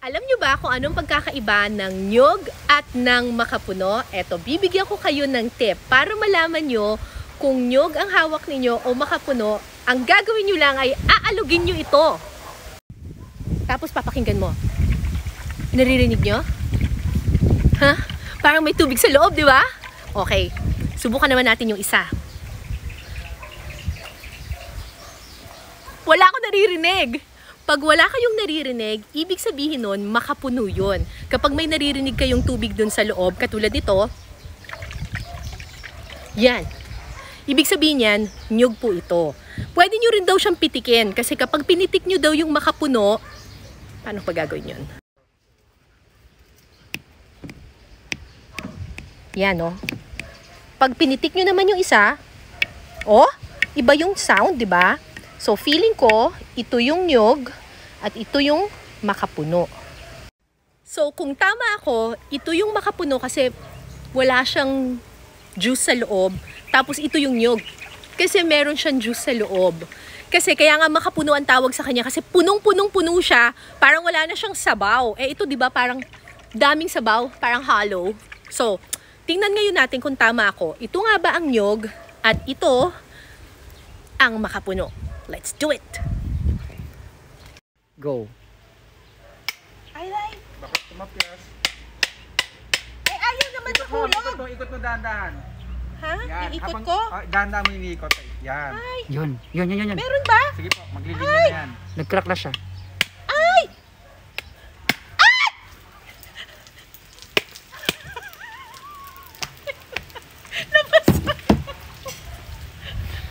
Alam nyo ba kung anong pagkakaiba ng nyog at ng makapuno? Eto, bibigyan ko kayo ng tip para malaman nyo kung nyog ang hawak ninyo o makapuno. Ang gagawin nyo lang ay aalugin nyo ito. Tapos papakinggan mo. Naririnig nyo? Ha? Parang may tubig sa loob, di ba? Okay, subukan naman natin yung isa. Wala akong naririnig. Pag wala kayong naririnig, ibig sabihin nun, makapuno yun. Kapag may naririnig kayong tubig dun sa loob, katulad nito, yan. Ibig sabihin yan, nyog po ito. Pwede nyo rin daw siyang pitikin, kasi kapag pinitik nyo daw yung makapuno, paano pa gagawin yun? Yan, oh. Pag pinitik nyo naman yung isa, oh, iba yung sound, di ba? So, feeling ko, ito yung nyog at ito yung makapuno. So, kung tama ako, ito yung makapuno kasi wala siyang juice sa loob. Tapos, ito yung nyog. Kasi meron siyang juice sa loob. Kasi kaya nga makapuno ang tawag sa kanya kasi punong-punong-puno siya. Parang wala na siyang sabaw. Eh, ito, di ba, parang daming sabaw, parang hollow. So, tingnan ngayon natin kung tama ako. Ito nga ba ang nyog at ito ang makapuno. Let's do it! Go! Ay, ay! Bakit tumapyas? Ay, ayaw naman sa kulog! Ikot mo dahan-dahan. Ha? Yan. Iikot Habang- ko? Dahan-dahan mo iniikot. Yan. Ay! Yun. Meron ba? Sige po, maglilinya na yan. Nag-crack na siya. Ay! Ay! Nabasa!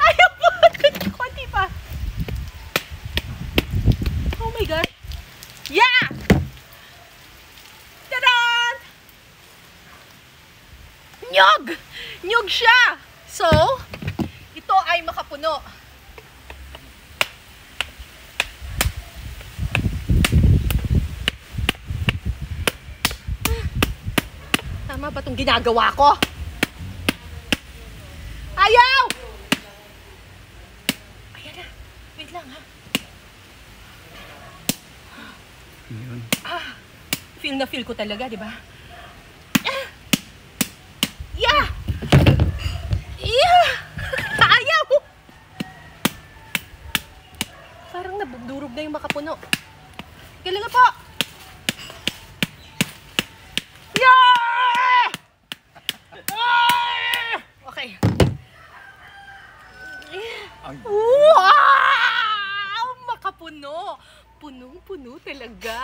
Ayaw po! Konti pa! Oh my God! Yeah! Tadaan! Nyog! Nyog siya! So, ito ay makapuno. Tama ba itong ginagawa ko? Ayaw! Ayan na. Wait lang ha. Yun. Feel na feel ko talaga, di ba? Yeah! Yeah! Ayaw! Parang nabudurog na yung makapuno. Galing nga po! Yeah! Okay. Wow! Makapuno! Punong-puno talaga.